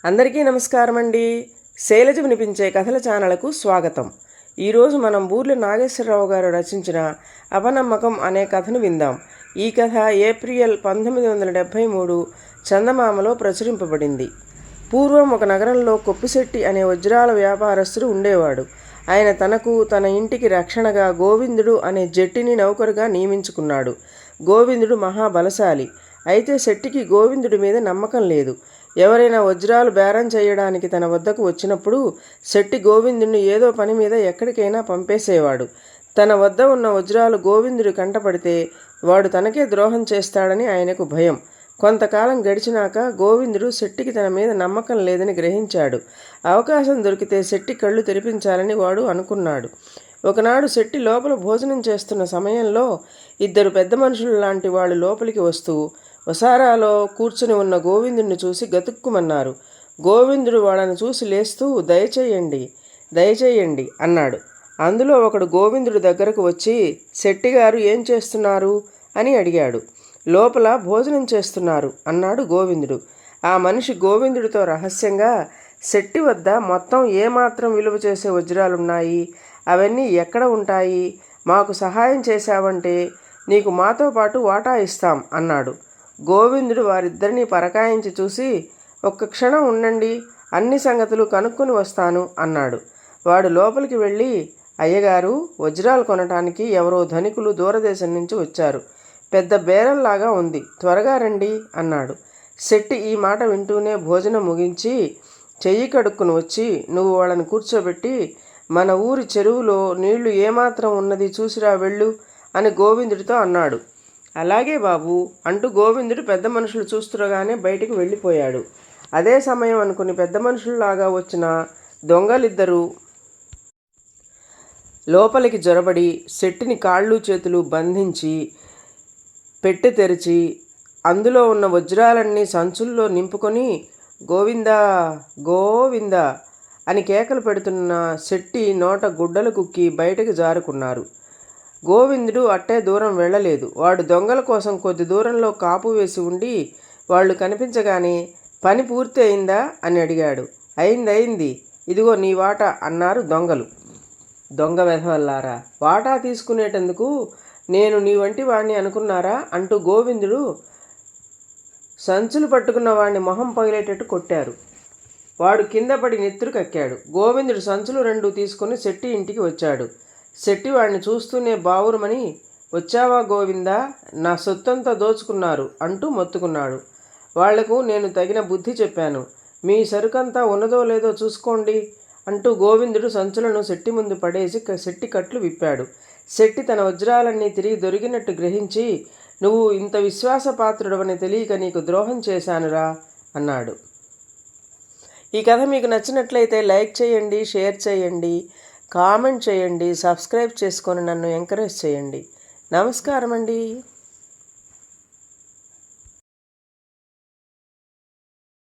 అందరికీ నమస్కారం అండి. శైలజ వినిపించే కథల ఛానల్కు స్వాగతం. ఈరోజు మనం బూర్ల నాగేశ్వరరావు గారు రచించిన అపనమ్మకం అనే కథను విందాం. ఈ కథ ఏప్రిల్ 1973 చందమామలో ప్రచురింపబడింది. పూర్వం ఒక నగరంలో కొప్పిశెట్టి అనే వజ్రాల వ్యాపారస్తుడు ఉండేవాడు. ఆయన తనకు తన ఇంటికి రక్షణగా గోవిందుడు అనే జట్టిని నౌకరుగా నియమించుకున్నాడు. గోవిందుడు మహాబలశాలి. అయితే శెట్టికి గోవిందుడి మీద నమ్మకం లేదు. ఎవరైనా వజ్రాలు బేరం చేయడానికి తన వద్దకు వచ్చినప్పుడు శెట్టి గోవిందుడిని ఏదో పని మీద ఎక్కడికైనా పంపేసేవాడు. తన వద్ద ఉన్న వజ్రాలు గోవిందుడి కంటపడితే వాడు తనకే ద్రోహం చేస్తాడని ఆయనకు భయం. కొంతకాలం గడిచినాక గోవిందుడు శెట్టికి తన మీద నమ్మకం లేదని గ్రహించాడు. అవకాశం దొరికితే శెట్టి కళ్ళు తెరిపించాలని వాడు అనుకున్నాడు. ఒకనాడు శెట్టి లోపల భోజనం చేస్తున్న సమయంలో ఇద్దరు పెద్ద మనుషులు లాంటి వాళ్ళు లోపలికి వస్తూ వసారాలో కూర్చుని ఉన్న గోవిందుడిని చూసి గతుక్కుమన్నారు. గోవిందుడు వాళ్ళని చూసి లేస్తూ దయచేయండి దయచేయండి అన్నాడు. అందులో ఒకడు గోవిందుడి దగ్గరకు వచ్చి శెట్టిగారు ఏం చేస్తున్నారు అని అడిగాడు. లోపల భోజనం చేస్తున్నారు అన్నాడు గోవిందుడు. ఆ మనిషి గోవిందుడితో రహస్యంగా శెట్టి వద్ద మొత్తం ఏమాత్రం విలువ చేసే వజ్రాలున్నాయి, అవన్నీ ఎక్కడ ఉంటాయి, మాకు సహాయం చేశావంటే నీకు మాతో పాటు వాటా ఇస్తాం అన్నాడు. గోవిందుడు వారిద్దరినీ పరకాయించి చూసి ఒక్క క్షణం ఉండండి, అన్ని సంగతులు కనుక్కొని వస్తాను అన్నాడు. వాడు లోపలికి వెళ్ళి అయ్యగారు, వజ్రాలు కొనటానికి ఎవరో ధనికులు దూరదేశం నుంచి వచ్చారు. పెద్ద బేరంలాగా ఉంది, త్వరగా రండి అన్నాడు. శెట్టి ఈ మాట వింటూనే భోజనం ముగించి చెయ్యి కడుక్కుని వచ్చి నువ్వు వాళ్ళని కూర్చోబెట్టి మన ఊరి చెరువులో నీళ్లు ఏమాత్రం ఉన్నది చూసిరా వెళ్ళు అని గోవిందుడితో అన్నాడు. అలాగే బాబు అంటూ గోవిందుడు పెద్ద మనుషులు చూస్తుండగానే బయటికి వెళ్ళిపోయాడు. అదే సమయం అనుకుని పెద్ద మనుషుల్లాగా వచ్చిన దొంగలిద్దరూ లోపలికి జొరబడి శెట్టిని కాళ్ళు చేతులు బంధించి పెట్టె తెరిచి అందులో ఉన్న వజ్రాలన్నీ సంచుల్లో నింపుకొని గోవిందా గోవిందా అని కేకలు పెడుతున్న శెట్టి నోట గుడ్డలు కుక్కి బయటకు జారుకున్నారు. గోవిందుడు అట్టే దూరం వెళ్ళలేదు. వాడు దొంగల కోసం కొద్ది దూరంలో కాపు వేసి ఉండి వాళ్ళు కనిపించగానే పని పూర్తి అయిందా అని అడిగాడు. అయింది, ఇదిగో నీ వాటా అన్నారు దొంగలు. దొంగ వెధవల్లారా, వాటా తీసుకునేటందుకు నేను నీ వంటి వాడిని అనుకున్నారా అంటూ గోవిందుడు సంచులు పట్టుకున్న వాడిని మొహం పగిలేటట్టు కొట్టారు. వాడు కింద పడి నెత్తురు కక్కాడు. గోవిందుడు సంచులు 2 తీసుకుని శెట్టి ఇంటికి వచ్చాడు. శెట్టి వాడిని చూస్తూనే బావురమని వచ్చావా గోవిందా, నా సొత్తంతా దోచుకున్నారు అంటూ మొత్తుకున్నాడు. వాళ్లకు నేను తగిన బుద్ధి చెప్పాను, మీ సరుకంతా ఉన్నదో లేదో చూసుకోండి అంటూ గోవిందుడు సంచులను శెట్టి ముందు పడేసి శెట్టి కట్లు విప్పాడు. శెట్టి తన వజ్రాలన్నీ తిరిగి దొరికినట్టు గ్రహించి నువ్వు ఇంత విశ్వాసపాత్రుడవని తెలియక నీకు ద్రోహం చేశానురా అన్నాడు. ఈ కథ మీకు నచ్చినట్లయితే లైక్ చేయండి, షేర్ చేయండి, కామెంట్ చేయండి, సబ్స్క్రైబ్ చేసుకొని నన్ను ఎంకరేజ్ చేయండి. నమస్కారం అండి.